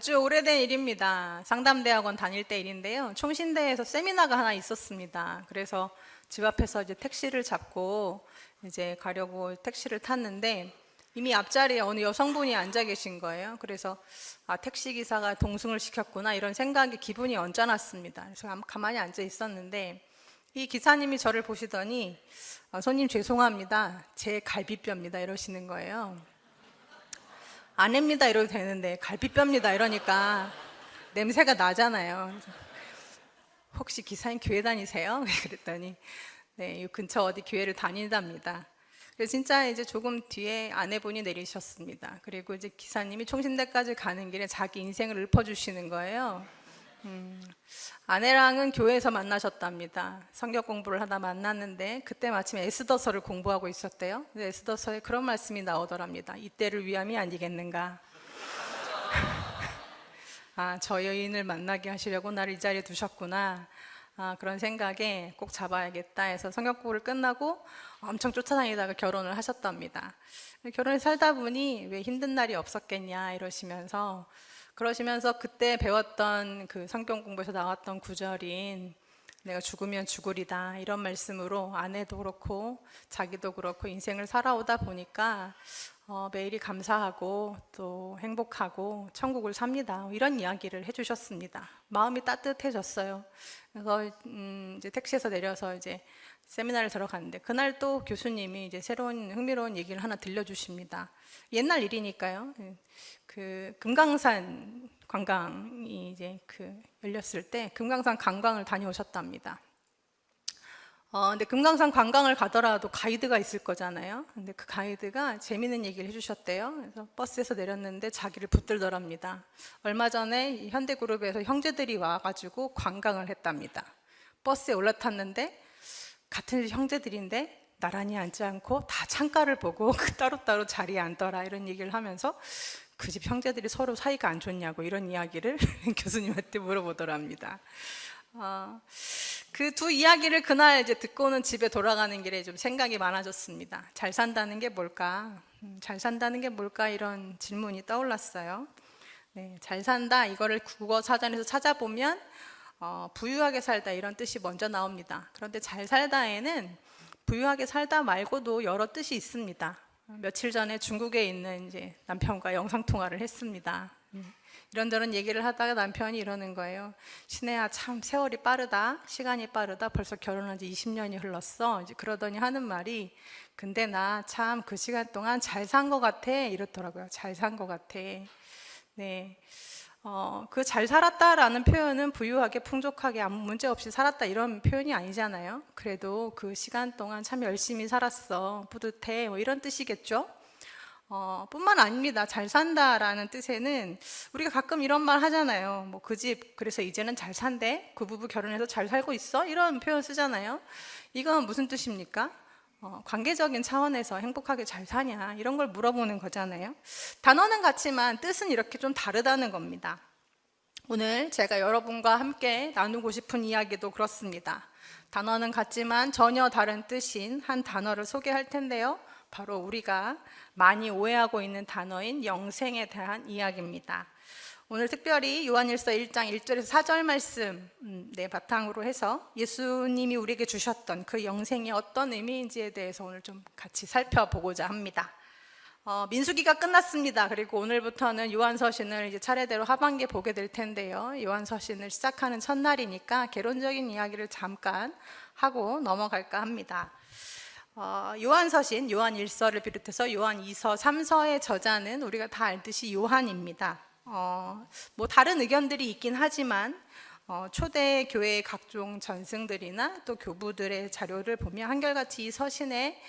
아주 오래된 일입니다. 상담대학원 다닐 때 일인데요. 총신대에서 세미나가 하나 있었습니다. 그래서 집 앞에서 이제 택시를 잡고 이제 가려고 택시를 탔는데 이미 앞자리에 어느 여성분이 앉아 계신 거예요. 그래서 택시 기사가 동승을 시켰구나 이런 생각이 기분이 언짢았습니다. 그래서 가만히 앉아 있었는데 이 기사님이 저를 보시더니 손님 죄송합니다. 제 갈비뼈입니다 이러시는 거예요. 아냅니다 이러도 되는데 갈비뼈입니다 이러니까 냄새가 나잖아요. 그래서 혹시 기사님 교회 다니세요? 그랬더니 네, 이 근처 어디 교회를 다닌답니다. 그래서 진짜 이제 조금 뒤에 아내분이 내리셨습니다. 그리고 이제 기사님이 총신대까지 가는 길에 자기 인생을 읊어주시는 거예요. 아내랑은 교회에서 만나셨답니다. 성경 공부를 하다 만났는데 그때 마침 에스더서를 공부하고 있었대요. 에스더서에 그런 말씀이 나오더랍니다. 이때를 위함이 아니겠는가. 저 여인을 만나게 하시려고 나를 이 자리에 두셨구나. 그런 생각에 꼭 잡아야겠다 해서 성경 공부를 끝나고 엄청 쫓아다니다가 결혼을 하셨답니다. 결혼을 살다 보니 왜 힘든 날이 없었겠냐 그러시면서 그때 배웠던 그 성경 공부에서 나왔던 구절인 내가 죽으면 죽으리다 이런 말씀으로 아내도 그렇고 자기도 그렇고 인생을 살아오다 보니까 매일이 감사하고 또 행복하고 천국을 삽니다 이런 이야기를 해주셨습니다. 마음이 따뜻해졌어요. 그래서 이제 택시에서 내려서 이제 세미나를 들어갔는데 그날 또 교수님이 이제 새로운 흥미로운 얘기를 하나 들려주십니다. 옛날 일이니까요. 그 금강산 관광이 이제 열렸을 때 금강산 관광을 다녀오셨답니다. 근데 금강산 관광을 가더라도 가이드가 있을 거잖아요. 근데 그 가이드가 재미있는 얘기를 해주셨대요. 그래서 버스에서 내렸는데 자기를 붙들더랍니다. 얼마 전에 현대그룹에서 형제들이 와가지고 관광을 했답니다. 버스에 올라탔는데 같은 형제들인데 나란히 앉지 않고 다 창가를 보고 따로따로 자리에 앉더라 이런 얘기를 하면서 그 집 형제들이 서로 사이가 안 좋냐고 이런 이야기를 교수님한테 물어보더랍니다. 그 두 이야기를 그날 이제 듣고는 집에 돌아가는 길에 좀 생각이 많아졌습니다. 잘 산다는 게 뭘까? 잘 산다는 게 뭘까? 이런 질문이 떠올랐어요. 네, 잘 산다 이거를 국어 사전에서 찾아보면 부유하게 살다 이런 뜻이 먼저 나옵니다. 그런데 잘 살다에는 부유하게 살다 말고도 여러 뜻이 있습니다. 며칠 전에 중국에 있는 이제 남편과 영상통화를 했습니다. 이런저런 얘기를 하다가 남편이 이러는 거예요. 신혜야 참 세월이 빠르다. 시간이 빠르다. 벌써 결혼한 지 20년이 흘렀어. 이제 그러더니 하는 말이 근데 나 참 그 시간 동안 잘 산 것 같아. 이렇더라고요. 잘 산 것 같아. 네. 그 잘 살았다라는 표현은 부유하게 풍족하게 아무 문제 없이 살았다 이런 표현이 아니잖아요. 그래도 그 시간 동안 참 열심히 살았어. 뿌듯해. 뭐 이런 뜻이겠죠. 뿐만 아닙니다. 잘 산다라는 뜻에는 우리가 가끔 이런 말 하잖아요. 뭐 그 집 그래서 이제는 잘 산대. 그 부부 결혼해서 잘 살고 있어. 이런 표현 쓰잖아요. 이건 무슨 뜻입니까? 관계적인 차원에서 행복하게 잘 사냐 이런 걸 물어보는 거잖아요. 단어는 같지만 뜻은 이렇게 좀 다르다는 겁니다. 오늘 제가 여러분과 함께 나누고 싶은 이야기도 그렇습니다. 단어는 같지만 전혀 다른 뜻인 한 단어를 소개할 텐데요. 바로 우리가 많이 오해하고 있는 단어인 영생에 대한 이야기입니다. 오늘 특별히 요한일서 1장 1절에서 4절 말씀 바탕으로 해서 예수님이 우리에게 주셨던 그 영생이 어떤 의미인지에 대해서 오늘 좀 같이 살펴보고자 합니다. 민수기가 끝났습니다. 그리고 오늘부터는 요한서신을 이제 차례대로 하반기에 보게 될 텐데요. 요한서신을 시작하는 첫날이니까 개론적인 이야기를 잠깐 하고 넘어갈까 합니다. 요한서신, 요한일서를 비롯해서 요한2서, 3서의 저자는 우리가 다 알듯이 요한입니다. 뭐 다른 의견들이 있긴 하지만 초대 교회의 각종 전승들이나 또 교부들의 자료를 보면 한결같이 이 서신의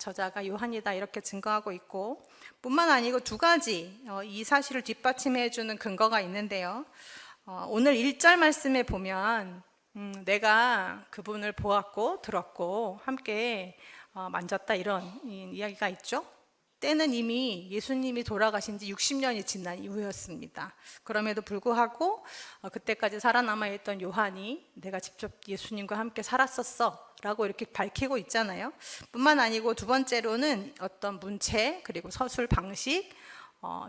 저자가 요한이다 이렇게 증거하고 있고 뿐만 아니고 두 가지 이 사실을 뒷받침해 주는 근거가 있는데요. 오늘 1절 말씀에 보면 내가 그분을 보았고 들었고 함께 만졌다 이런 이야기가 있죠. 때는 이미 예수님이 돌아가신 지 60년이 지난 이후였습니다. 그럼에도 불구하고 그때까지 살아남아 있던 요한이 내가 직접 예수님과 함께 살았었어 라고 이렇게 밝히고 있잖아요. 뿐만 아니고 두 번째로는 어떤 문체 그리고 서술 방식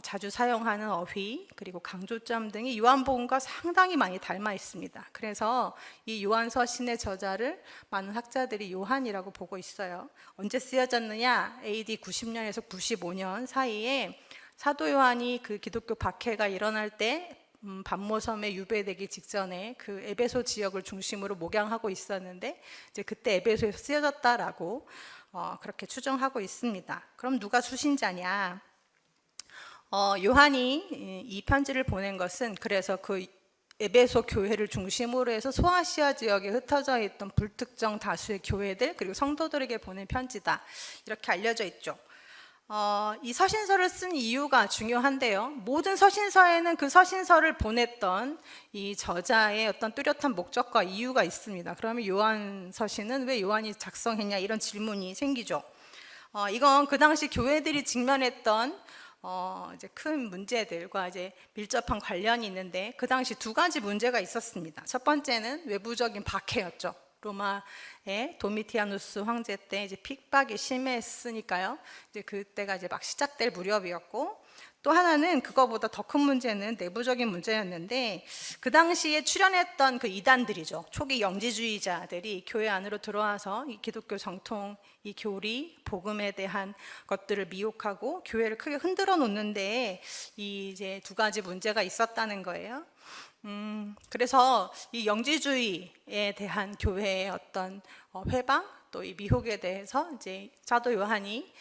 자주 사용하는 어휘 그리고 강조점 등이 요한복음과 상당히 많이 닮아 있습니다. 그래서 이 요한서신의 저자를 많은 학자들이 요한이라고 보고 있어요. 언제 쓰여졌느냐? AD 90년에서 95년 사이에 사도 요한이 그 기독교 박해가 일어날 때 반모섬에 유배되기 직전에 그 에베소 지역을 중심으로 목양하고 있었는데 이제 그때 에베소에서 쓰여졌다라고 그렇게 추정하고 있습니다. 그럼 누가 수신자냐? 요한이 이 편지를 보낸 것은 그래서 그 에베소 교회를 중심으로 해서 소아시아 지역에 흩어져 있던 불특정 다수의 교회들 그리고 성도들에게 보낸 편지다 이렇게 알려져 있죠. 이 서신서를 쓴 이유가 중요한데요. 모든 서신서에는 그 서신서를 보냈던 이 저자의 어떤 뚜렷한 목적과 이유가 있습니다. 그러면 요한 서신은 왜 요한이 작성했냐 이런 질문이 생기죠. 이건 그 당시 교회들이 직면했던 이제 큰 문제들과 이제 밀접한 관련이 있는데 그 당시 두 가지 문제가 있었습니다. 첫 번째는 외부적인 박해였죠. 로마의 도미티아누스 황제 때 이제 핍박이 심했으니까요. 이제 그때가 이제 막 시작될 무렵이었고, 또 하나는 그거보다 더 큰 문제는 내부적인 문제였는데 그 당시에 출현했던 그 이단들이죠. 초기 영지주의자들이 교회 안으로 들어와서 이 기독교 정통, 이 교리, 복음에 대한 것들을 미혹하고 교회를 크게 흔들어 놓는데 이 이제 두 가지 문제가 있었다는 거예요. 그래서 이 영지주의에 대한 교회의 어떤 회방 또 이 미혹에 대해서 이제 사도 요한이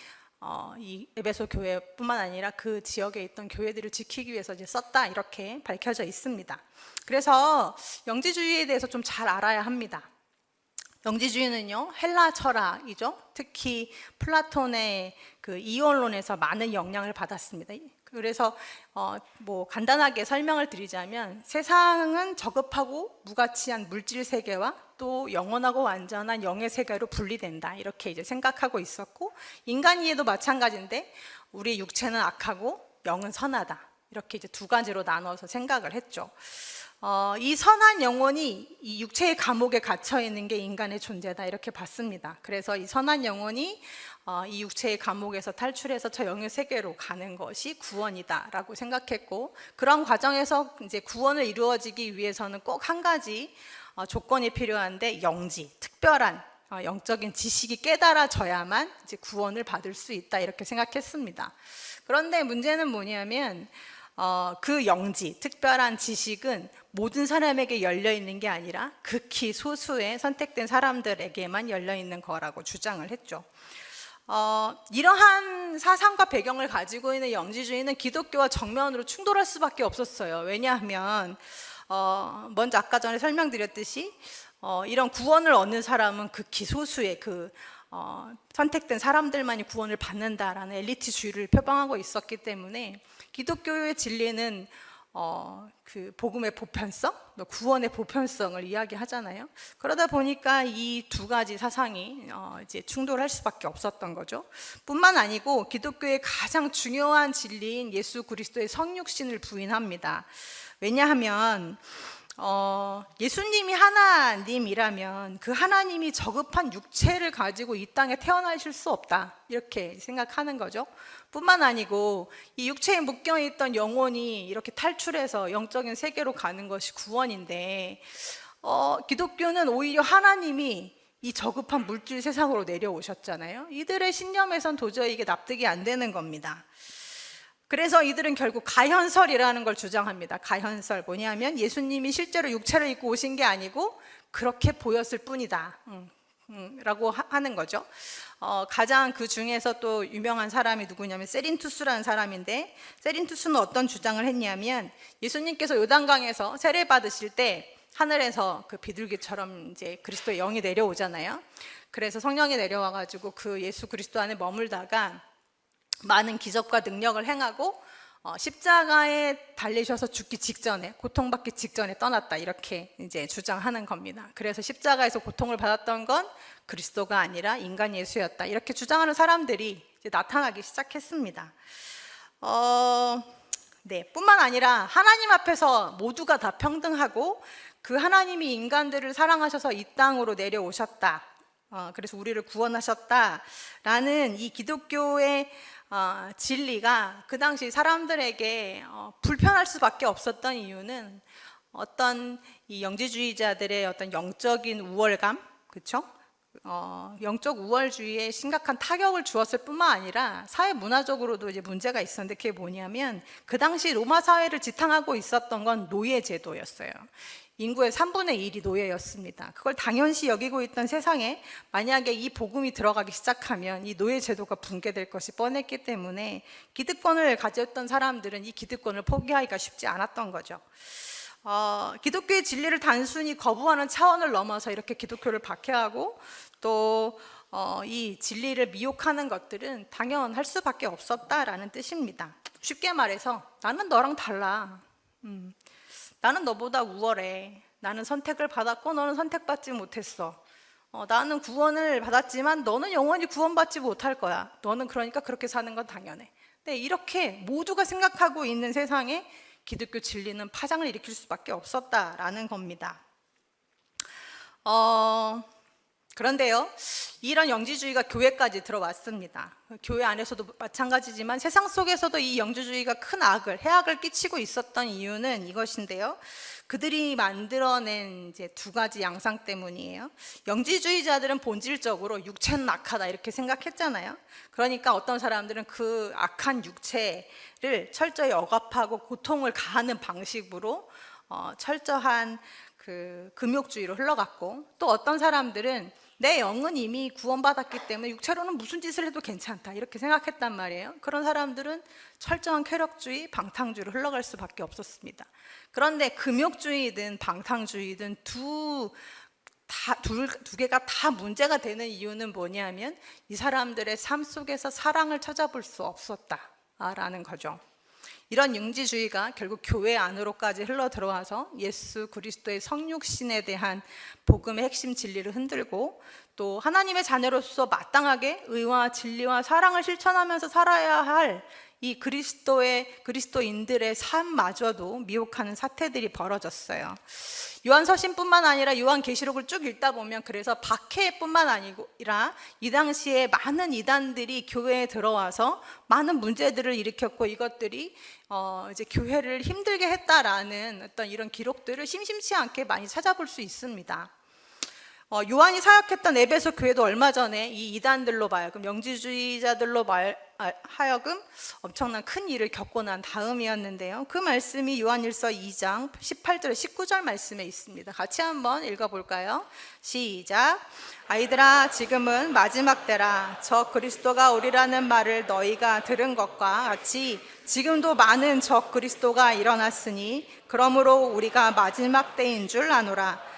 이 에베소 교회뿐만 아니라 그 지역에 있던 교회들을 지키기 위해서 이제 썼다 이렇게 밝혀져 있습니다. 그래서 영지주의에 대해서 좀 잘 알아야 합니다. 영지주의는요 헬라 철학이죠. 특히 플라톤의 그 이원론에서 많은 영향을 받았습니다. 그래서 뭐 간단하게 설명을 드리자면 세상은 저급하고 무가치한 물질 세계와 또 영원하고 완전한 영의 세계로 분리된다 이렇게 이제 생각하고 있었고, 인간이에도 마찬가지인데 우리 육체는 악하고 영은 선하다 이렇게 이제 두 가지로 나눠서 생각을 했죠. 이 선한 영혼이 이 육체의 감옥에 갇혀 있는 게 인간의 존재다 이렇게 봤습니다. 그래서 이 선한 영혼이 이 육체의 감옥에서 탈출해서 저 영의 세계로 가는 것이 구원이다라고 생각했고, 그런 과정에서 이제 구원을 이루어지기 위해서는 꼭 한 가지 조건이 필요한데 영지, 특별한 영적인 지식이 깨달아져야만 이제 구원을 받을 수 있다 이렇게 생각했습니다. 그런데 문제는 뭐냐면 그 영지, 특별한 지식은 모든 사람에게 열려 있는 게 아니라 극히 소수의 선택된 사람들에게만 열려 있는 거라고 주장을 했죠. 이러한 사상과 배경을 가지고 있는 영지주의는 기독교와 정면으로 충돌할 수밖에 없었어요. 왜냐하면 먼저 아까 전에 설명드렸듯이 이런 구원을 얻는 사람은 극히 소수의 그 선택된 사람들만이 구원을 받는다라는 엘리트주의를 표방하고 있었기 때문에 기독교의 진리는 그 복음의 보편성, 구원의 보편성을 이야기하잖아요. 그러다 보니까 이 두 가지 사상이 이제 충돌할 수밖에 없었던 거죠. 뿐만 아니고 기독교의 가장 중요한 진리인 예수 그리스도의 성육신을 부인합니다. 왜냐하면 예수님이 하나님이라면 그 하나님이 저급한 육체를 가지고 이 땅에 태어나실 수 없다 이렇게 생각하는 거죠. 뿐만 아니고 이 육체에 묶여있던 영혼이 이렇게 탈출해서 영적인 세계로 가는 것이 구원인데 기독교는 오히려 하나님이 이 저급한 물질 세상으로 내려오셨잖아요. 이들의 신념에선 도저히 이게 납득이 안 되는 겁니다. 그래서 이들은 결국 가현설이라는 걸 주장합니다. 가현설 뭐냐면 예수님이 실제로 육체를 입고 오신 게 아니고 그렇게 보였을 뿐이다 라고 하는 거죠. 가장 그 중에서 또 유명한 사람이 누구냐면 세린투스라는 사람인데, 세린투스는 어떤 주장을 했냐면 예수님께서 요단강에서 세례 받으실 때 하늘에서 그 비둘기처럼 이제 그리스도의 영이 내려오잖아요. 그래서 성령이 내려와가지고 그 예수 그리스도 안에 머물다가 많은 기적과 능력을 행하고 십자가에 달리셔서 죽기 직전에, 고통받기 직전에 떠났다 이렇게 이제 주장하는 겁니다. 그래서 십자가에서 고통을 받았던 건 그리스도가 아니라 인간 예수였다 이렇게 주장하는 사람들이 이제 나타나기 시작했습니다. 뿐만 아니라 하나님 앞에서 모두가 다 평등하고 그 하나님이 인간들을 사랑하셔서 이 땅으로 내려오셨다 그래서 우리를 구원하셨다라는 이 기독교의 진리가 그 당시 사람들에게 불편할 수밖에 없었던 이유는 어떤 이 영지주의자들의 어떤 영적인 우월감, 그렇죠? 영적 우월주의에 심각한 타격을 주었을 뿐만 아니라 사회 문화적으로도 이제 문제가 있었는데, 그게 뭐냐면 그 당시 로마 사회를 지탱하고 있었던 건 노예 제도였어요. 인구의 3분의 1이 노예였습니다. 그걸 당연시 여기고 있던 세상에 만약에 이 복음이 들어가기 시작하면 이 노예 제도가 붕괴될 것이 뻔했기 때문에 기득권을 가졌던 사람들은 이 기득권을 포기하기가 쉽지 않았던 거죠. 기독교의 진리를 단순히 거부하는 차원을 넘어서 이렇게 기독교를 박해하고 또 이 진리를 미혹하는 것들은 당연할 수밖에 없었다라는 뜻입니다. 쉽게 말해서 나는 너랑 달라. 나는 너보다 우월해. 나는 선택을 받았고 너는 선택받지 못했어. 나는 구원을 받았지만 너는 영원히 구원받지 못할 거야. 너는 그러니까 그렇게 사는 건 당연해. 네, 이렇게 모두가 생각하고 있는 세상에 기독교 진리는 파장을 일으킬 수밖에 없었다라는 겁니다. 그런데요, 이런 영지주의가 교회까지 들어왔습니다. 교회 안에서도 마찬가지지만 세상 속에서도 이 영지주의가 큰 해악을 끼치고 있었던 이유는 이것인데요, 그들이 만들어낸 이제 두 가지 양상 때문이에요. 영지주의자들은 본질적으로 육체는 악하다 이렇게 생각했잖아요. 그러니까 어떤 사람들은 그 악한 육체를 철저히 억압하고 고통을 가하는 방식으로 철저한 그 금욕주의로 흘러갔고, 또 어떤 사람들은 내 영은 이미 구원받았기 때문에 육체로는 무슨 짓을 해도 괜찮다 이렇게 생각했단 말이에요. 그런 사람들은 철저한 쾌락주의, 방탕주의로 흘러갈 수밖에 없었습니다. 그런데 금욕주의든 방탕주의든 두 개가 다 문제가 되는 이유는 뭐냐면 이 사람들의 삶 속에서 사랑을 찾아볼 수 없었다라는 거죠. 이런 영지주의가 결국 교회 안으로까지 흘러 들어와서 예수 그리스도의 성육신에 대한 복음의 핵심 진리를 흔들고, 또 하나님의 자녀로서 마땅하게 의와 진리와 사랑을 실천하면서 살아야 할 이 그리스도인들의 삶마저도 미혹하는 사태들이 벌어졌어요. 요한서신뿐만 아니라 요한계시록을 쭉 읽다 보면 그래서 박해뿐만 아니라 이 당시에 많은 이단들이 교회에 들어와서 많은 문제들을 일으켰고, 이것들이 이제 교회를 힘들게 했다라는 어떤 이런 기록들을 심심치 않게 많이 찾아볼 수 있습니다. 요한이 사역했던 에베소 교회도 얼마 전에 이 이단들로 하여금, 영지주의자들로 하여금 엄청난 큰 일을 겪고 난 다음이었는데요, 그 말씀이 요한일서 2장 18절 19절 말씀에 있습니다. 같이 한번 읽어볼까요? 시작. 아이들아, 지금은 마지막 때라. 저 그리스도가 오리라는 말을 너희가 들은 것과 같이 지금도 많은 저 그리스도가 일어났으니 그러므로 우리가 마지막 때인 줄 아노라.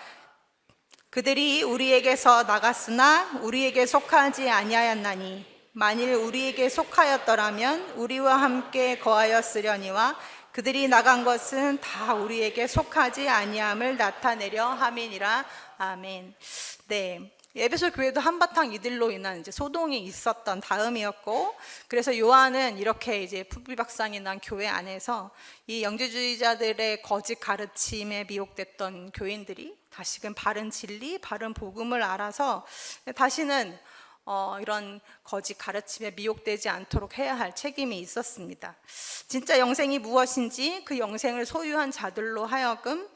그들이 우리에게서 나갔으나 우리에게 속하지 아니하였나니 만일 우리에게 속하였더라면 우리와 함께 거하였으려니와 그들이 나간 것은 다 우리에게 속하지 아니함을 나타내려 함이니라. 아멘. 네. 에베소 교회도 한바탕 이들로 인한 이제 소동이 있었던 다음이었고, 그래서 요한은 이렇게 이제 부비박산이 난 교회 안에서 이 영지주의자들의 거짓 가르침에 미혹됐던 교인들이 다시금 바른 진리, 바른 복음을 알아서 다시는 이런 거짓 가르침에 미혹되지 않도록 해야 할 책임이 있었습니다. 진짜 영생이 무엇인지 그 영생을 소유한 자들로 하여금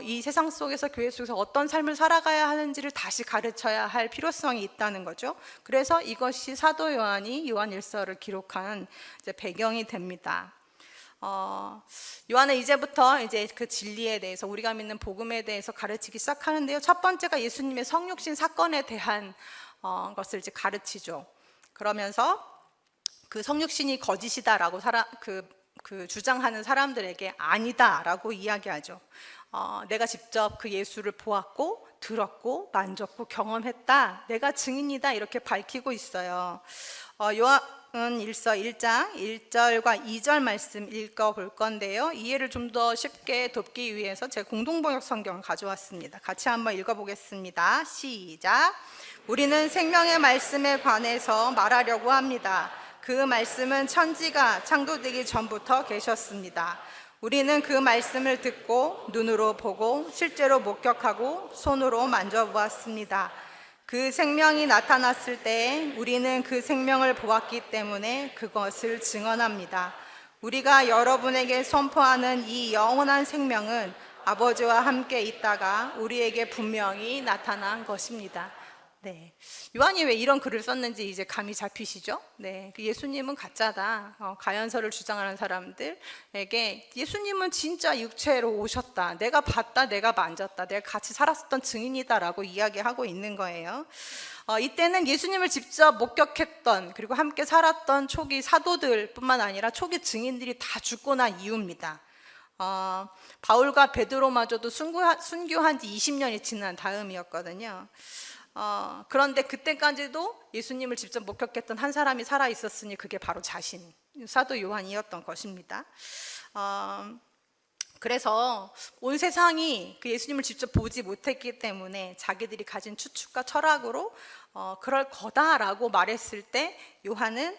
이 세상 속에서, 교회 속에서 어떤 삶을 살아가야 하는지를 다시 가르쳐야 할 필요성이 있다는 거죠. 그래서 이것이 사도 요한이 요한일서를 기록한 이제 배경이 됩니다. 요한은 이제부터 이제 그 진리에 대해서, 우리가 믿는 복음에 대해서 가르치기 시작하는데요, 첫 번째가 예수님의 성육신 사건에 대한 것을 이제 가르치죠. 그러면서 그 성육신이 거짓이다라고 주장하는 사람들에게 아니다라고 이야기하죠. 내가 직접 그 예수를 보았고 들었고 만졌고 경험했다, 내가 증인이다, 이렇게 밝히고 있어요. 요한일서 1장 1절과 2절 말씀 읽어볼 건데요, 이해를 좀 더 쉽게 돕기 위해서 제가 공동번역 성경을 가져왔습니다. 같이 한번 읽어보겠습니다. 시작. 우리는 생명의 말씀에 관해서 말하려고 합니다. 그 말씀은 천지가 창조되기 전부터 계셨습니다. 우리는 그 말씀을 듣고 눈으로 보고 실제로 목격하고 손으로 만져보았습니다. 그 생명이 나타났을 때 우리는 그 생명을 보았기 때문에 그것을 증언합니다. 우리가 여러분에게 선포하는 이 영원한 생명은 아버지와 함께 있다가 우리에게 분명히 나타난 것입니다. 네, 요한이 왜 이런 글을 썼는지 이제 감이 잡히시죠? 네, 그 예수님은 가짜다. 가연설을 주장하는 사람들에게 예수님은 진짜 육체로 오셨다. 내가 봤다, 내가 만졌다, 내가 같이 살았었던 증인이다라고 이야기하고 있는 거예요. 이때는 예수님을 직접 목격했던 그리고 함께 살았던 초기 사도들뿐만 아니라 초기 증인들이 다 죽고 난 이후입니다. 바울과 베드로마저도 순교한 지 20년이 지난 다음이었거든요. 그런데 그때까지도 예수님을 직접 목격했던 한 사람이 살아 있었으니 그게 바로 자신, 사도 요한이었던 것입니다. 그래서 온 세상이 그 예수님을 직접 보지 못했기 때문에 자기들이 가진 추측과 철학으로 그럴 거다라고 말했을 때 요한은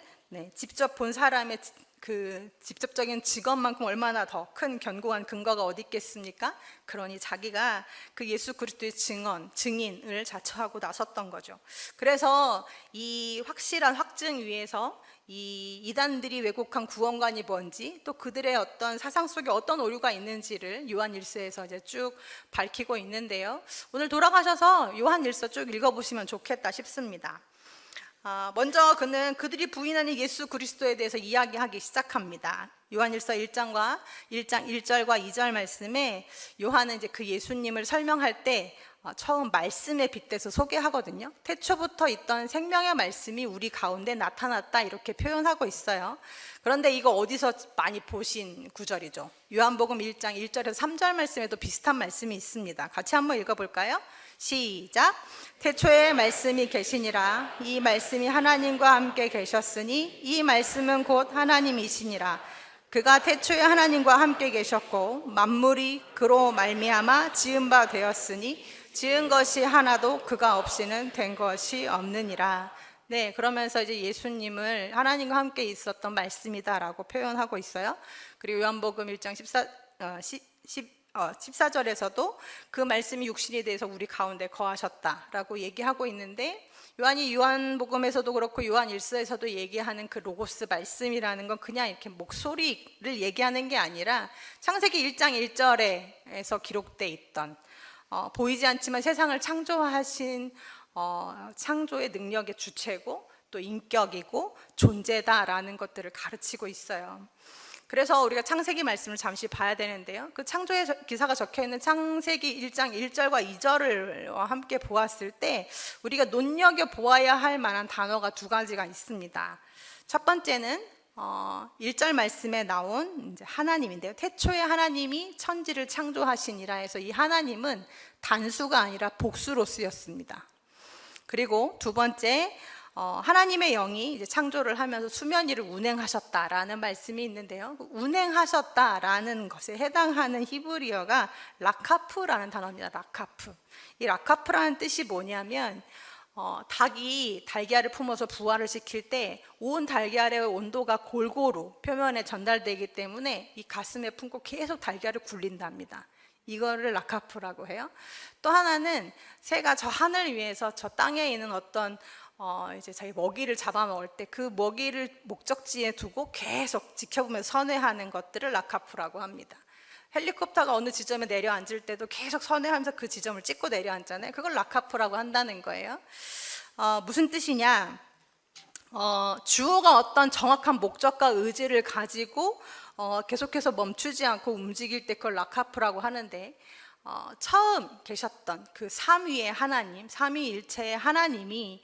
직접 본 사람의 그 직접적인 직업만큼 얼마나 더 큰 견고한 근거가 어디 있겠습니까? 그러니 자기가 그 예수 그리스도의 증인을 자처하고 나섰던 거죠. 그래서 이 확실한 확증 위에서 이 이단들이 왜곡한 구원관이 뭔지, 또 그들의 어떤 사상 속에 어떤 오류가 있는지를 요한 1서에서 이제 쭉 밝히고 있는데요. 오늘 돌아가셔서 요한 1서 쭉 읽어보시면 좋겠다 싶습니다. 먼저 그들이 부인하는 예수 그리스도에 대해서 이야기하기 시작합니다. 요한일서 1장 1절과 2절 말씀에 요한은 이제 그 예수님을 설명할 때 처음 말씀에 빗대서 소개하거든요. 태초부터 있던 생명의 말씀이 우리 가운데 나타났다 이렇게 표현하고 있어요. 그런데 이거 어디서 많이 보신 구절이죠? 요한복음 1장 1절에서 3절 말씀에도 비슷한 말씀이 있습니다. 같이 한번 읽어볼까요? 시작. 태초에 말씀이 계시니라. 이 말씀이 하나님과 함께 계셨으니 이 말씀은 곧 하나님이시니라. 그가 태초에 하나님과 함께 계셨고 만물이 그로 말미암아 지은 바 되었으니 지은 것이 하나도 그가 없이는 된 것이 없느니라. 네, 그러면서 이제 예수님을 하나님과 함께 있었던 말씀이다라고 표현하고 있어요. 그리고 요한복음 1장 14절에서도 그 말씀이 육신이 돼서 우리 가운데 거하셨다라고 얘기하고 있는데, 요한이 요한복음에서도 그렇고 요한 1서에서도 얘기하는 그 로고스 말씀이라는 건 그냥 이렇게 목소리를 얘기하는 게 아니라 창세기 1장 1절에서 기록돼 있던 보이지 않지만 세상을 창조하신 창조의 능력의 주체고 또 인격이고 존재다라는 것들을 가르치고 있어요. 그래서 우리가 창세기 말씀을 잠시 봐야 되는데요. 그 창조의 기사가 적혀있는 창세기 1장 1절과 2절을 함께 보았을 때 우리가 눈여겨보아야 할 만한 단어가 두 가지가 있습니다. 첫 번째는 1절 말씀에 나온 이제 하나님인데요. 태초에 하나님이 천지를 창조하시니라 해서 이 하나님은 단수가 아니라 복수로 쓰였습니다. 그리고 두 번째, 하나님의 영이 이제 창조를 하면서 수면 위를 운행하셨다라는 말씀이 있는데요. 운행하셨다라는 것에 해당하는 히브리어가 라카프라는 단어입니다. 라카프. 이 라카프라는 뜻이 뭐냐면 닭이 달걀을 품어서 부화를 시킬 때 온 달걀의 온도가 골고루 표면에 전달되기 때문에 이 가슴에 품고 계속 달걀을 굴린답니다. 이거를 라카프라고 해요. 또 하나는 새가 저 하늘 위에서 저 땅에 있는 어떤 이제 자기 먹이를 잡아먹을 때 그 먹이를 목적지에 두고 계속 지켜보면서 선회하는 것들을 라카프라고 합니다. 헬리콥터가 어느 지점에 내려앉을 때도 계속 선회하면서 그 지점을 찍고 내려앉잖아요. 그걸 라카프라고 한다는 거예요. 무슨 뜻이냐? 주어가 어떤 정확한 목적과 의지를 가지고 계속해서 멈추지 않고 움직일 때 그걸 라카프라고 하는데, 처음 계셨던 그 삼위의 하나님, 삼위일체의 하나님이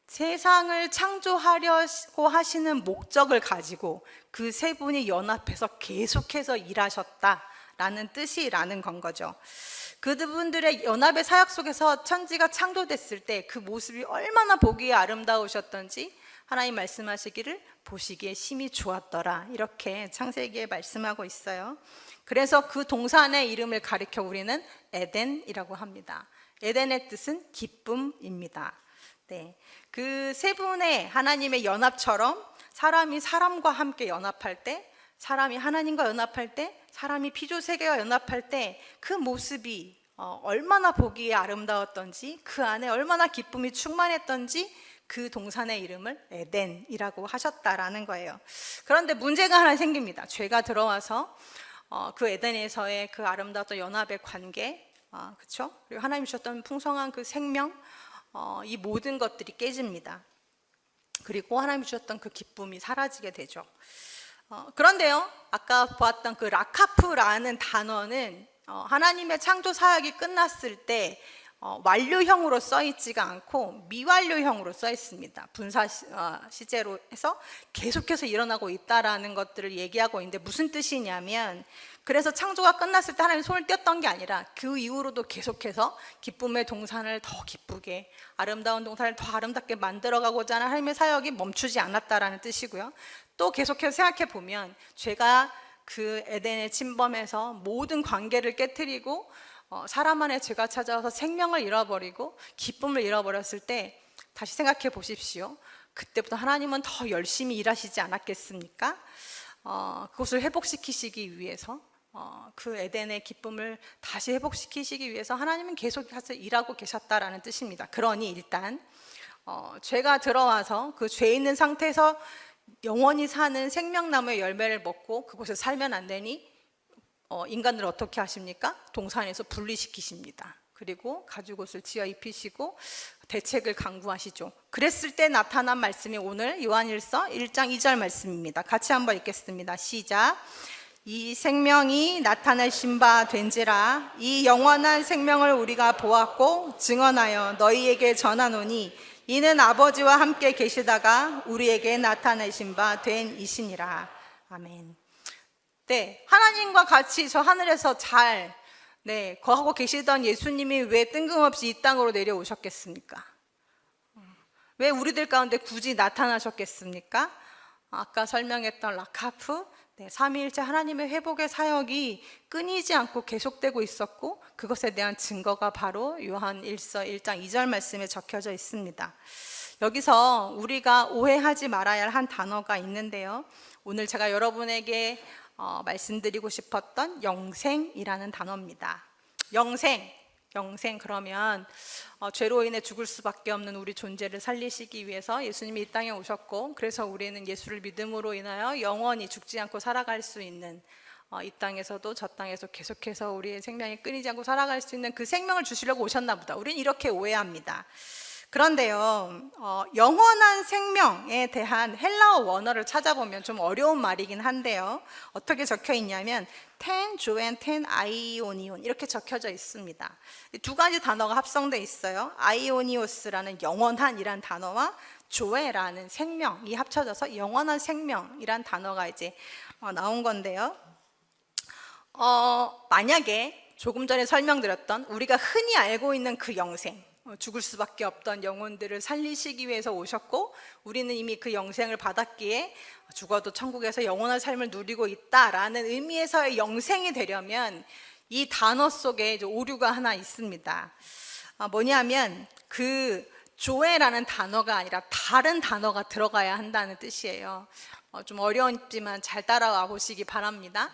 세상을 창조하려고 하시는 목적을 가지고 그 세 분이 연합해서 계속해서 일하셨다라는 뜻이라는 건 거죠. 그분들의 연합의 사역 속에서 천지가 창조됐을 때 그 모습이 얼마나 보기에 아름다우셨던지 하나님 말씀하시기를 보시기에 심히 좋았더라, 이렇게 창세기에 말씀하고 있어요. 그래서 그 동산의 이름을 가리켜 우리는 에덴이라고 합니다. 에덴의 뜻은 기쁨입니다. 네, 그 세 분의 하나님의 연합처럼 사람이 사람과 함께 연합할 때, 사람이 하나님과 연합할 때, 사람이 피조세계와 연합할 때 그 모습이 얼마나 보기에 아름다웠던지, 그 안에 얼마나 기쁨이 충만했던지 그 동산의 이름을 에덴이라고 하셨다라는 거예요. 그런데 문제가 하나 생깁니다. 죄가 들어와서 그 에덴에서의 그 아름다웠던 연합의 관계, 그렇죠? 그리고 하나님 주셨던 풍성한 그 생명, 이 모든 것들이 깨집니다. 그리고 하나님 주셨던 그 기쁨이 사라지게 되죠. 그런데요, 아까 보았던 그 라카프라는 단어는 하나님의 창조 사역이 끝났을 때 완료형으로 써 있지가 않고 미완료형으로 써 있습니다. 분사 시제로 해서 계속해서 일어나고 있다라는 것들을 얘기하고 있는데, 무슨 뜻이냐면, 그래서 창조가 끝났을 때 하나님이 손을 떼었던 게 아니라 그 이후로도 계속해서 기쁨의 동산을 더 기쁘게, 아름다운 동산을 더 아름답게 만들어가고자 하는 하나님의 사역이 멈추지 않았다라는 뜻이고요. 또 계속해서 생각해 보면, 죄가 그 에덴의 침범에서 모든 관계를 깨트리고 사람 안에 죄가 찾아와서 생명을 잃어버리고 기쁨을 잃어버렸을 때, 다시 생각해 보십시오. 그때부터 하나님은 더 열심히 일하시지 않았겠습니까? 그것을 회복시키시기 위해서, 그 에덴의 기쁨을 다시 회복시키시기 위해서 하나님은 계속해서 일하고 계셨다라는 뜻입니다. 그러니 일단 죄가 들어와서 그 죄 있는 상태에서 영원히 사는 생명나무의 열매를 먹고 그곳에 살면 안 되니 인간을 어떻게 하십니까? 동산에서 분리시키십니다. 그리고 가죽옷을 지어 입히시고 대책을 강구하시죠. 그랬을 때 나타난 말씀이 오늘 요한일서 1장 2절 말씀입니다. 같이 한번 읽겠습니다. 시작. 이 생명이 나타내신 바 된지라 이 영원한 생명을 우리가 보았고 증언하여 너희에게 전하노니 이는 아버지와 함께 계시다가 우리에게 나타내신 바 된 이시니라. 아멘. 네, 하나님과 같이 저 하늘에서 잘 거하고 계시던 예수님이 왜 뜬금없이 이 땅으로 내려오셨겠습니까? 왜 우리들 가운데 굳이 나타나셨겠습니까? 아까 설명했던 라카프, 삼위일체 하나님의 회복의 사역이 끊이지 않고 계속되고 있었고, 그것에 대한 증거가 바로 요한일서 1장 2절 말씀에 적혀져 있습니다. 여기서 우리가 오해하지 말아야 할 한 단어가 있는데요, 오늘 제가 여러분에게 말씀드리고 싶었던 영생이라는 단어입니다. 영생 그러면 죄로 인해 죽을 수밖에 없는 우리 존재를 살리시기 위해서 예수님이 이 땅에 오셨고, 그래서 우리는 예수를 믿음으로 인하여 영원히 죽지 않고 살아갈 수 있는, 이 땅에서도 저 땅에서 계속해서 우리의 생명이 끊이지 않고 살아갈 수 있는 그 생명을 주시려고 오셨나 보다, 우리는 이렇게 오해합니다. 그런데요, 영원한 생명에 대한 헬라어 원어를 찾아보면 좀 어려운 말이긴 한데요, 어떻게 적혀 있냐면 텐 조엔 텐 아이오니온 이렇게 적혀져 있습니다. 두 가지 단어가 합성되어 있어요. 아이오니오스라는 영원한이란 단어와 조에라는 생명이 합쳐져서 영원한 생명이란 단어가 이제 나온 건데요, 만약에 조금 전에 설명드렸던 우리가 흔히 알고 있는 그 영생, 죽을 수밖에 없던 영혼들을 살리시기 위해서 오셨고, 우리는 이미 그 영생을 받았기에 죽어도 천국에서 영원한 삶을 누리고 있다라는 의미에서의 영생이 되려면 이 단어 속에 이제 오류가 하나 있습니다. 뭐냐면 그 조에라는 단어가 아니라 다른 단어가 들어가야 한다는 뜻이에요. 좀 어려웠지만 잘 따라와 보시기 바랍니다.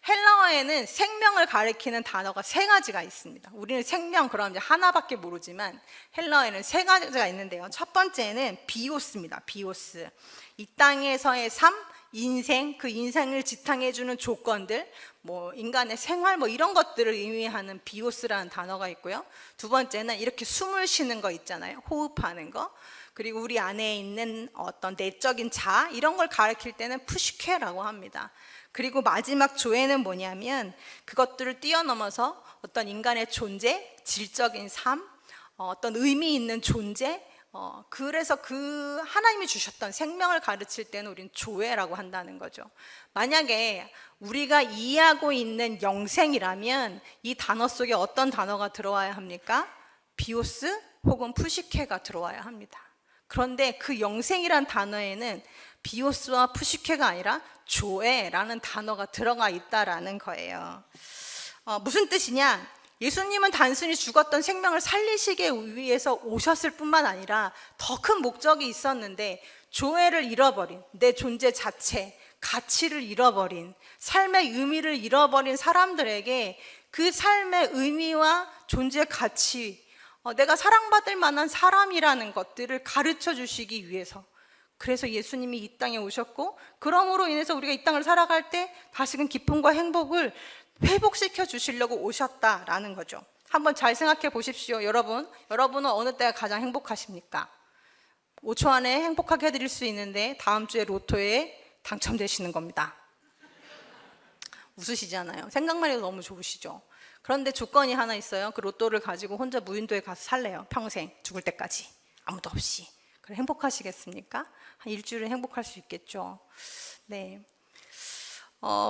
헬라어에는 생명을 가리키는 단어가 세 가지가 있습니다. 우리는 생명 그럼 이제 하나밖에 모르지만 헬라어에는 세 가지가 있는데요, 첫 번째는 비오스입니다. 비오스, 이 땅에서의 삶, 인생, 그 인생을 지탱해주는 조건들, 인간의 생활 이런 것들을 의미하는 비오스라는 단어가 있고요, 두 번째는 이렇게 숨을 쉬는 거 있잖아요, 호흡하는 거, 그리고 우리 안에 있는 어떤 내적인 자, 이런 걸 가리킬 때는 푸시케라고 합니다. 그리고 마지막 조에는 뭐냐면 그것들을 뛰어넘어서 어떤 인간의 존재, 질적인 삶, 어떤 의미 있는 존재, 그래서 그 하나님이 주셨던 생명을 가르칠 때는 우리는 조회라고 한다는 거죠. 만약에 우리가 이해하고 있는 영생이라면 이 단어 속에 어떤 단어가 들어와야 합니까? 비오스 혹은 푸시케가 들어와야 합니다. 그런데 그 영생이란 단어에는 비오스와 푸시케가 아니라 조에라는 단어가 들어가 있다라는 거예요. 무슨 뜻이냐? 예수님은 단순히 죽었던 생명을 살리시기 위해서 오셨을 뿐만 아니라 더 큰 목적이 있었는데, 조회를 잃어버린 내 존재 자체, 가치를 잃어버린, 삶의 의미를 잃어버린 사람들에게 그 삶의 의미와 존재의 가치, 내가 사랑받을 만한 사람이라는 것들을 가르쳐 주시기 위해서, 그래서 예수님이 이 땅에 오셨고, 그러므로 인해서 우리가 이 땅을 살아갈 때 다시금 기쁨과 행복을 회복시켜 주시려고 오셨다라는 거죠. 한번 잘 생각해 보십시오. 여러분은 어느 때가 가장 행복하십니까? 5초 안에 행복하게 해드릴 수 있는데 다음 주에 로또에 당첨되시는 겁니다. 웃으시잖아요. 생각만 해도 너무 좋으시죠. 그런데 조건이 하나 있어요. 그 로또를 가지고 혼자 무인도에 가서 살래요. 평생, 죽을 때까지 아무도 없이. 그래, 행복하시겠습니까? 한 일주일은 행복할 수 있겠죠. 네.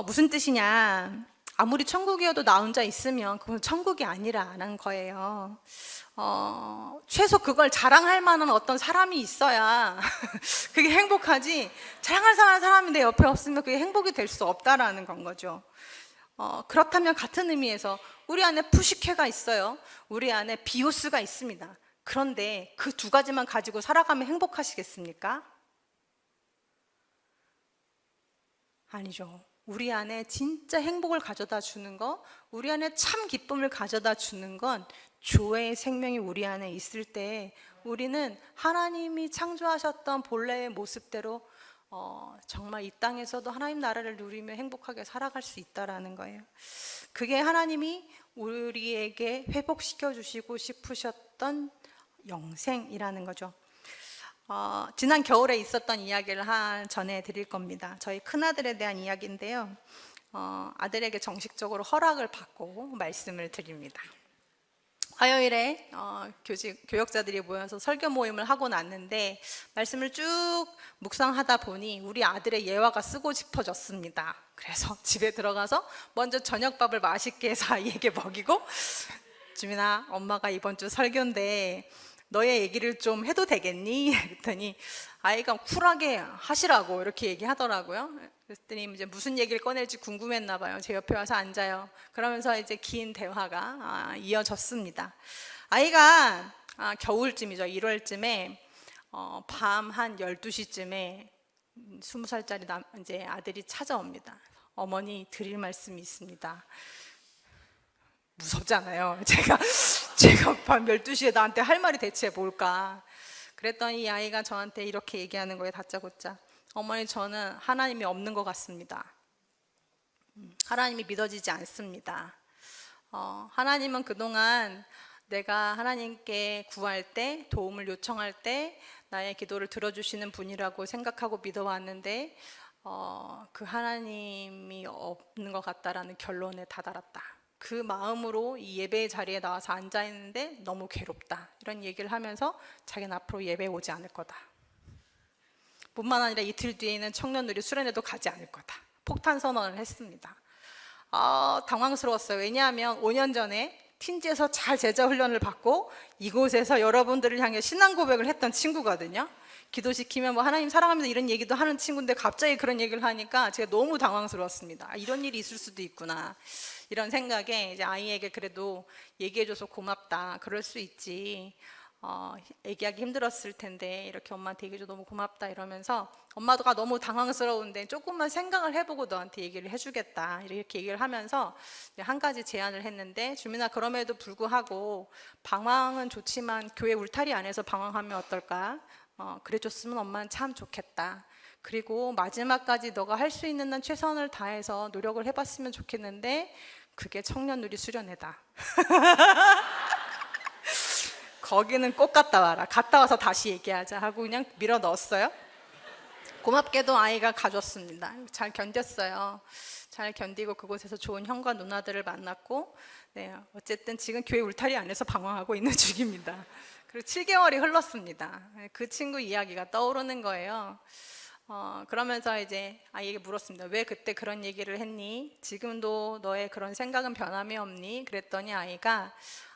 무슨 뜻이냐? 아무리 천국이어도 나 혼자 있으면 그건 천국이 아니라는 거예요. 최소 그걸 자랑할 만한 어떤 사람이 있어야 그게 행복하지, 자랑할 만한 사람이 내 옆에 없으면 그게 행복이 될 수 없다라는 건 거죠. 그렇다면 같은 의미에서 우리 안에 푸시케가 있어요. 우리 안에 비오스가 있습니다. 그런데 그 두 가지만 가지고 살아가면 행복하시겠습니까? 아니죠. 우리 안에 진짜 행복을 가져다 주는 거, 우리 안에 참 기쁨을 가져다 주는 건 조의 생명이 우리 안에 있을 때 우리는 하나님이 창조하셨던 본래의 모습대로 정말 이 땅에서도 하나님 나라를 누리며 행복하게 살아갈 수 있다라는 거예요. 그게 하나님이 우리에게 회복시켜 주시고 싶으셨던 영생이라는 거죠. 지난 겨울에 있었던 이야기를 전해드릴 겁니다. 저희 큰아들에 대한 이야기인데요. 아들에게 정식적으로 허락을 받고 말씀을 드립니다. 화요일에 교역자들이 모여서 설교 모임을 하고 났는데 말씀을 쭉 묵상하다 보니 우리 아들의 예화가 쓰고 싶어졌습니다. 그래서 집에 들어가서 먼저 저녁밥을 맛있게 해서 아이에게 먹이고, 주민아, 엄마가 이번 주 설교인데 너의 얘기를 좀 해도 되겠니? 그랬더니 아이가 쿨하게 하시라고 이렇게 얘기하더라고요. 그랬더니 이제 무슨 얘기를 꺼낼지 궁금했나 봐요. 제 옆에 와서 앉아요. 그러면서 이제 긴 대화가 이어졌습니다. 아이가 겨울쯤이죠. 1월쯤에 밤 한 12시쯤에 20살짜리 이제 아들이 찾아옵니다. 어머니, 드릴 말씀이 있습니다. 무섭잖아요. 제가 밤 12시에 나한테 할 말이 대체 뭘까? 그랬더니 이 아이가 저한테 이렇게 얘기하는 거예요. 다짜고짜. 어머니, 저는 하나님이 없는 것 같습니다. 하나님이 믿어지지 않습니다. 하나님은 그동안 내가 하나님께 구할 때, 도움을 요청할 때 나의 기도를 들어주시는 분이라고 생각하고 믿어왔는데 그 하나님이 없는 것 같다라는 결론에 다다랐다. 그 마음으로 이 예배의 자리에 나와서 앉아있는데 너무 괴롭다, 이런 얘기를 하면서 자기는 앞으로 예배에 오지 않을 거다. 뿐만 아니라 이틀 뒤에 있는 청년들이 수련회도 가지 않을 거다. 폭탄 선언을 했습니다. 당황스러웠어요. 왜냐하면 5년 전에 틴지에서 잘 제자 훈련을 받고 이곳에서 여러분들을 향해 신앙 고백을 했던 친구거든요. 기도시키면 뭐 하나님 사랑합니다 이런 얘기도 하는 친구인데 갑자기 그런 얘기를 하니까 제가 너무 당황스러웠습니다. 이런 일이 있을 수도 있구나, 이런 생각에 이제 아이에게 그래도 얘기해줘서 고맙다, 그럴 수 있지, 얘기하기 힘들었을 텐데 이렇게 엄마한테 얘기해줘 너무 고맙다 이러면서, 엄마가 너무 당황스러운데 조금만 생각을 해보고 너한테 얘기를 해주겠다, 이렇게 얘기를 하면서 한 가지 제안을 했는데, 주민아, 그럼에도 불구하고 방황은 좋지만 교회 울타리 안에서 방황하면 어떨까? 그래줬으면 엄마는 참 좋겠다. 그리고 마지막까지 너가 할 수 있는 한 최선을 다해서 노력을 해봤으면 좋겠는데 그게 청년누리 수련회다. 거기는 꼭 갔다 와라. 갔다 와서 다시 얘기하자 하고 그냥 밀어 넣었어요. 고맙게도 아이가 가줬습니다. 잘 견뎠어요. 잘 견디고 그곳에서 좋은 형과 누나들을 만났고, 네, 어쨌든 지금 교회 울타리 안에서 방황하고 있는 중입니다. 그리고 7개월이 흘렀습니다. 그 친구 이야기가 떠오르는 거예요. 그러면서 이제 아이에게 물었습니다. 왜 그때 그런 얘기를 했니? 지금도 너의 그런 생각은 변함이 없니? 그랬더니 아이가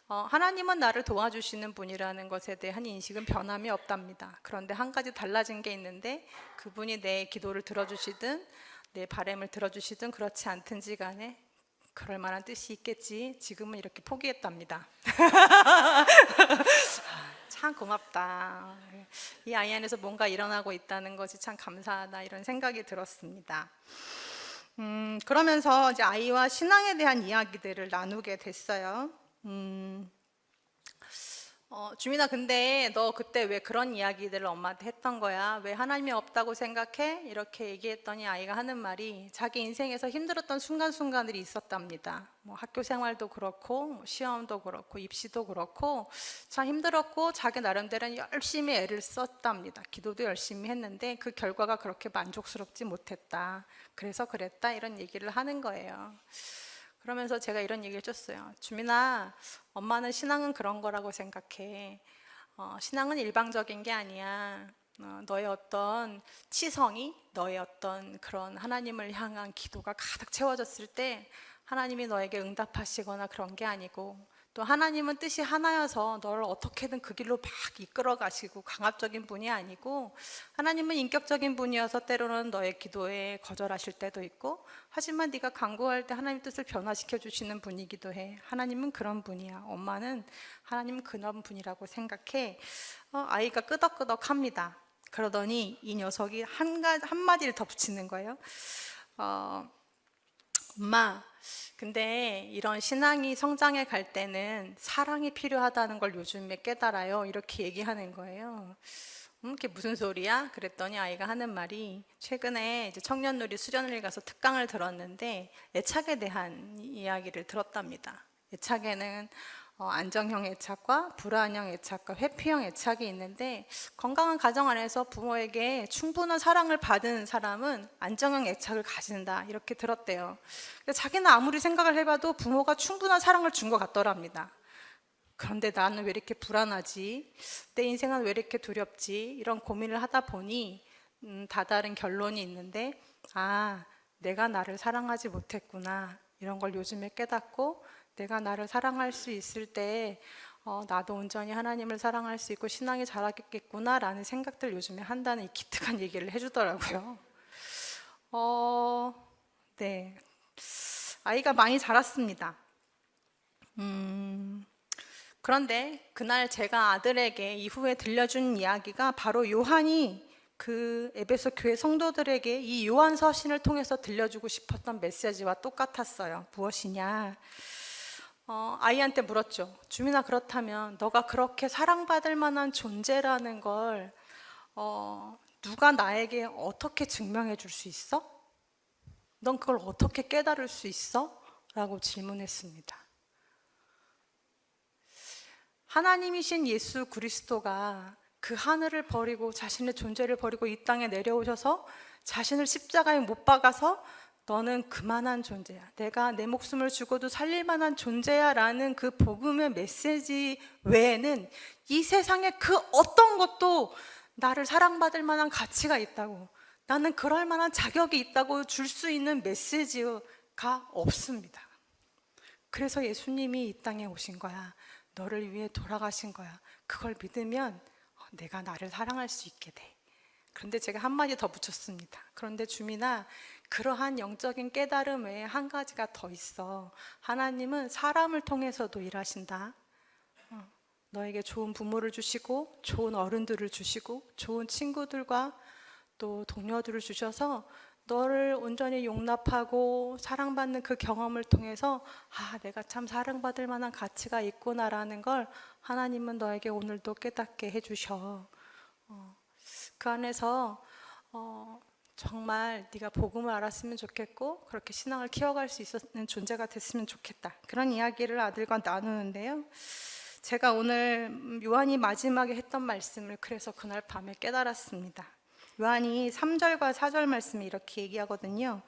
하나님은 나를 도와주시는 분이라는 것에 대한 인식은 변함이 없답니다. 그런데 한 가지 달라진 게 있는데, 그분이 내 기도를 들어주시든 내 바람을 들어주시든 그렇지 않든지 간에 그럴 만한 뜻이 있겠지, 지금은 이렇게 포기했답니다. 참 고맙다. 이 아이 안에서 뭔가 일어나고 있다는 것이 참 감사하다, 이런 생각이 들었습니다. 그러면서 이제 아이와 신앙에 대한 이야기들을 나누게 됐어요. 주민아, 근데 너 그때 왜 그런 이야기들을 엄마한테 했던 거야? 왜 하나님이 없다고 생각해? 이렇게 얘기했더니 아이가 하는 말이 자기 인생에서 힘들었던 순간순간들이 있었답니다. 뭐 학교 생활도 그렇고, 뭐 시험도 그렇고, 입시도 그렇고, 참 힘들었고, 자기 나름대로는 열심히 애를 썼답니다. 기도도 열심히 했는데 그 결과가 그렇게 만족스럽지 못했다. 그래서 그랬다. 이런 얘기를 하는 거예요. 그러면서 제가 이런 얘기를 줬어요. 주민아, 엄마는 신앙은 그런 거라고 생각해. 신앙은 일방적인 게 아니야. 너의 어떤 치성이, 너의 어떤 그런 하나님을 향한 기도가 가득 채워졌을 때 하나님이 너에게 응답하시거나 그런 게 아니고, 또 하나님은 뜻이 하나여서 너를 어떻게든 그 길로 막 이끌어 가시고 강압적인 분이 아니고, 하나님은 인격적인 분이어서 때로는 너의 기도에 거절하실 때도 있고, 하지만 네가 간구할 때 하나님 뜻을 변화시켜 주시는 분이기도 해. 하나님은 그런 분이야. 엄마는 하나님은 그런 분이라고 생각해. 아이가 끄덕끄덕합니다. 그러더니 이 녀석이 한마디를 더 붙이는 거예요. 엄마, 근데 이런 신앙이 성장해 갈 때는 사랑이 필요하다는 걸 요즘에 깨달아요. 이렇게 얘기하는 거예요. 그게 무슨 소리야? 그랬더니 아이가 하는 말이, 최근에 이제 청년누리 수련회를 가서 특강을 들었는데 애착에 대한 이야기를 들었답니다. 애착에는 안정형 애착과 불안형 애착과 회피형 애착이 있는데, 건강한 가정 안에서 부모에게 충분한 사랑을 받은 사람은 안정형 애착을 가진다, 이렇게 들었대요. 자기는 아무리 생각을 해봐도 부모가 충분한 사랑을 준 것 같더랍니다. 그런데 나는 왜 이렇게 불안하지? 내 인생은 왜 이렇게 두렵지? 이런 고민을 하다 보니 다다른 결론이 있는데, 내가 나를 사랑하지 못했구나, 이런 걸 요즘에 깨닫고, 내가 나를 사랑할 수 있을 때 나도 온전히 하나님을 사랑할 수 있고 신앙이 자라겠구나 라는 생각들 요즘에 한다는 이 기특한 얘기를 해주더라고요. 네, 아이가 많이 자랐습니다. 그런데 그날 제가 아들에게 이후에 들려준 이야기가 바로 요한이 그 에베소 교회 성도들에게 이 요한 서신을 통해서 들려주고 싶었던 메시지와 똑같았어요. 무엇이냐? 아이한테 물었죠. 주민아, 그렇다면 너가 그렇게 사랑받을 만한 존재라는 걸 누가 나에게 어떻게 증명해 줄 수 있어? 넌 그걸 어떻게 깨달을 수 있어? 라고 질문했습니다. 하나님이신 예수 그리스도가 그 하늘을 버리고 자신의 존재를 버리고 이 땅에 내려오셔서 자신을 십자가에 못 박아서 너는 그만한 존재야, 내가 내 목숨을 죽어도 살릴 만한 존재야 라는 그 복음의 메시지 외에는 이 세상에 그 어떤 것도 나를 사랑받을 만한 가치가 있다고, 나는 그럴 만한 자격이 있다고 줄 수 있는 메시지가 없습니다. 그래서 예수님이 이 땅에 오신 거야. 너를 위해 돌아가신 거야. 그걸 믿으면 내가 나를 사랑할 수 있게 돼. 그런데 제가 한마디 더 붙였습니다. 그런데 주민아, 그러한 영적인 깨달음 외에 한 가지가 더 있어. 하나님은 사람을 통해서도 일하신다. 너에게 좋은 부모를 주시고 좋은 어른들을 주시고 좋은 친구들과 또 동료들을 주셔서 너를 온전히 용납하고 사랑받는 그 경험을 통해서 내가 참 사랑받을 만한 가치가 있구나라는 걸 하나님은 너에게 오늘도 깨닫게 해주셔. 그 안에서 정말 네가 복음을 알았으면 좋겠고 그렇게 신앙을 키워갈 수 있는 존재가 됐으면 좋겠다, 그런 이야기를 아들과 나누는데요. 제가 오늘 요한이 마지막에 했던 말씀을 그래서 그날 밤에 깨달았습니다. 요한이 3절과 4절 말씀에 이렇게 얘기하거든요.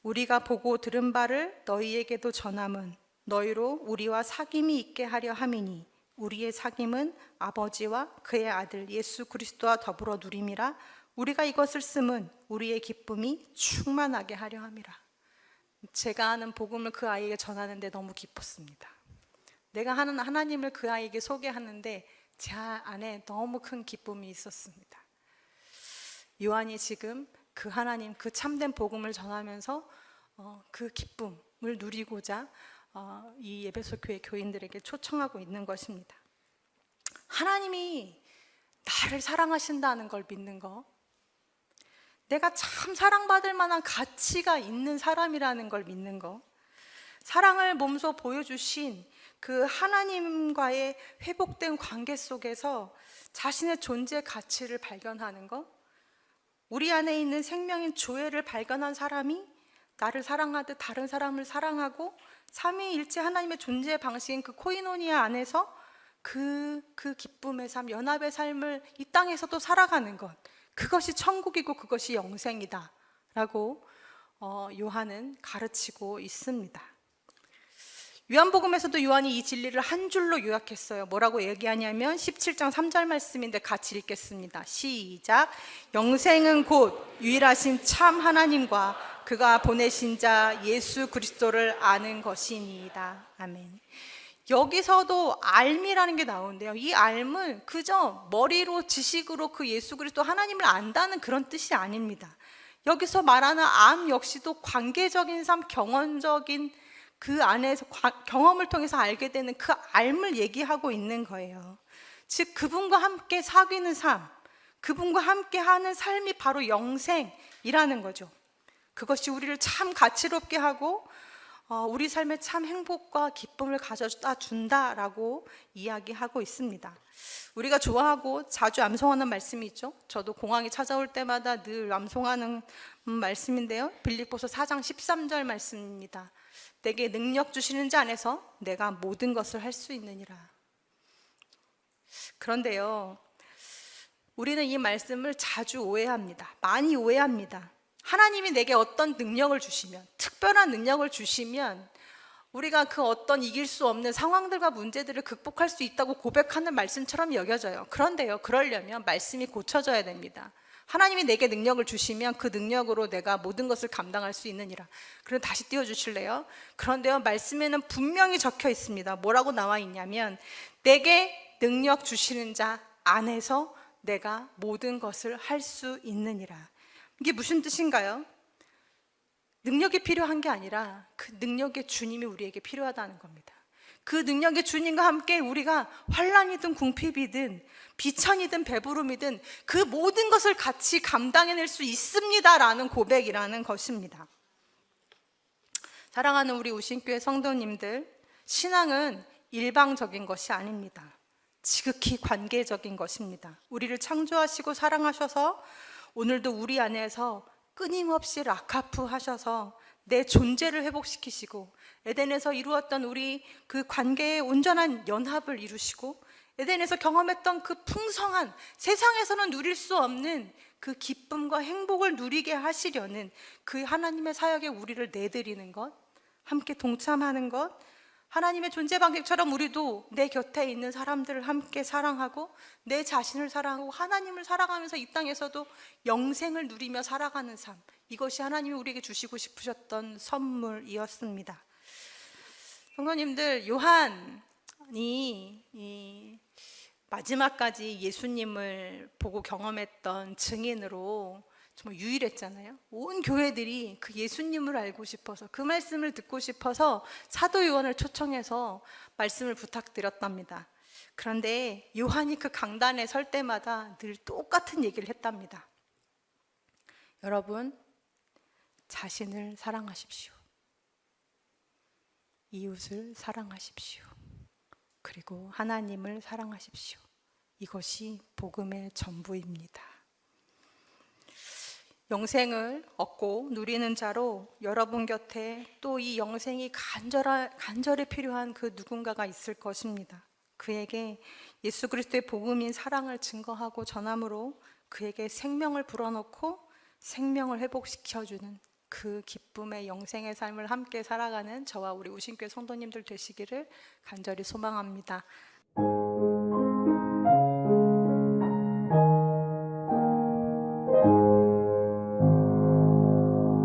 우리가 보고 들은 바를 너희에게도 전함은 너희로 우리와 사귐이 있게 하려 함이니 우리의 사귐은 아버지와 그의 아들 예수 그리스도와 더불어 누림이라. 우리가 이것을 쓰면 우리의 기쁨이 충만하게 하려 함이라. 제가 하는 복음을 그 아이에게 전하는데 너무 기뻤습니다. 내가 하는 하나님을 그 아이에게 소개하는데 제 안에 너무 큰 기쁨이 있었습니다. 요한이 지금 그 하나님, 그 참된 복음을 전하면서 그 기쁨을 누리고자 이 에베소 교회 교인들에게 초청하고 있는 것입니다. 하나님이 나를 사랑하신다는 걸 믿는 거, 내가 참 사랑받을 만한 가치가 있는 사람이라는 걸 믿는 거, 사랑을 몸소 보여주신 그 하나님과의 회복된 관계 속에서 자신의 존재 가치를 발견하는 것, 우리 안에 있는 생명인 조회를 발견한 사람이 나를 사랑하듯 다른 사람을 사랑하고 삼위일체 하나님의 존재 방식인 그 코이노니아 안에서 그 기쁨의 삶, 연합의 삶을 이 땅에서도 살아가는 것, 그것이 천국이고 그것이 영생이다 라고 요한은 가르치고 있습니다. 요한복음에서도 요한이 이 진리를 한 줄로 요약했어요. 뭐라고 얘기하냐면 17장 3절 말씀인데 같이 읽겠습니다. 시작. 영생은 곧 유일하신 참 하나님과 그가 보내신 자 예수 그리스도를 아는 것이니이다. 아멘. 여기서도 알미라는 게 나오는데요, 이 알은 그저 머리로 지식으로 그 예수 그리스도 하나님을 안다는 그런 뜻이 아닙니다. 여기서 말하는 암 역시도 관계적인 삶, 경험적인 그 안에서 경험을 통해서 알게 되는 그 알을 얘기하고 있는 거예요. 즉 그분과 함께 사귀는 삶, 그분과 함께 하는 삶이 바로 영생이라는 거죠. 그것이 우리를 참 가치롭게 하고 우리 삶에 참 행복과 기쁨을 가져다 준다라고 이야기하고 있습니다. 우리가 좋아하고 자주 암송하는 말씀이 있죠. 저도 공항이 찾아올 때마다 늘 암송하는 말씀인데요, 빌립보서 4장 13절 말씀입니다. 내게 능력 주시는 자 안에서 내가 모든 것을 할 수 있느니라. 그런데요, 우리는 이 말씀을 자주 오해합니다. 많이 오해합니다. 하나님이 내게 어떤 능력을 주시면, 특별한 능력을 주시면 우리가 그 어떤 이길 수 없는 상황들과 문제들을 극복할 수 있다고 고백하는 말씀처럼 여겨져요. 그런데요, 그러려면 말씀이 고쳐져야 됩니다. 하나님이 내게 능력을 주시면 그 능력으로 내가 모든 것을 감당할 수 있느니라. 그럼 다시 띄워주실래요? 그런데요, 말씀에는 분명히 적혀 있습니다. 뭐라고 나와 있냐면 내게 능력 주시는 자 안에서 내가 모든 것을 할 수 있느니라. 이게 무슨 뜻인가요? 능력이 필요한 게 아니라 그 능력의 주님이 우리에게 필요하다는 겁니다. 그 능력의 주님과 함께 우리가 환난이든 궁핍이든 비천이든 배부름이든 그 모든 것을 같이 감당해낼 수 있습니다라는 고백이라는 것입니다. 사랑하는 우리 우신교회 성도님들, 신앙은 일방적인 것이 아닙니다. 지극히 관계적인 것입니다. 우리를 창조하시고 사랑하셔서 오늘도 우리 안에서 끊임없이 라카프 하셔서 내 존재를 회복시키시고 에덴에서 이루었던 우리 그 관계의 온전한 연합을 이루시고 에덴에서 경험했던 그 풍성한, 세상에서는 누릴 수 없는 그 기쁨과 행복을 누리게 하시려는 그 하나님의 사역에 우리를 내드리는 것, 함께 동참하는 것, 하나님의 존재 방식처럼 우리도 내 곁에 있는 사람들을 함께 사랑하고 내 자신을 사랑하고 하나님을 사랑하면서 이 땅에서도 영생을 누리며 살아가는 삶, 이것이 하나님이 우리에게 주시고 싶으셨던 선물이었습니다. 성도님들, 요한이 마지막까지 예수님을 보고 경험했던 증인으로 정말 유일했잖아요. 온 교회들이 그 예수님을 알고 싶어서, 그 말씀을 듣고 싶어서 사도 요한을 초청해서 말씀을 부탁드렸답니다. 그런데 요한이 그 강단에 설 때마다 늘 똑같은 얘기를 했답니다. 여러분, 자신을 사랑하십시오. 이웃을 사랑하십시오. 그리고 하나님을 사랑하십시오. 이것이 복음의 전부입니다. 영생을 얻고 누리는 자로 여러분 곁에 또 이 영생이 간절히 필요한 그 누군가가 있을 것입니다. 그에게 예수 그리스도의 복음인 사랑을 증거하고 전함으로 그에게 생명을 불어넣고 생명을 회복시켜주는 그 기쁨의 영생의 삶을 함께 살아가는 저와 우리 우신교회 성도님들 되시기를 간절히 소망합니다.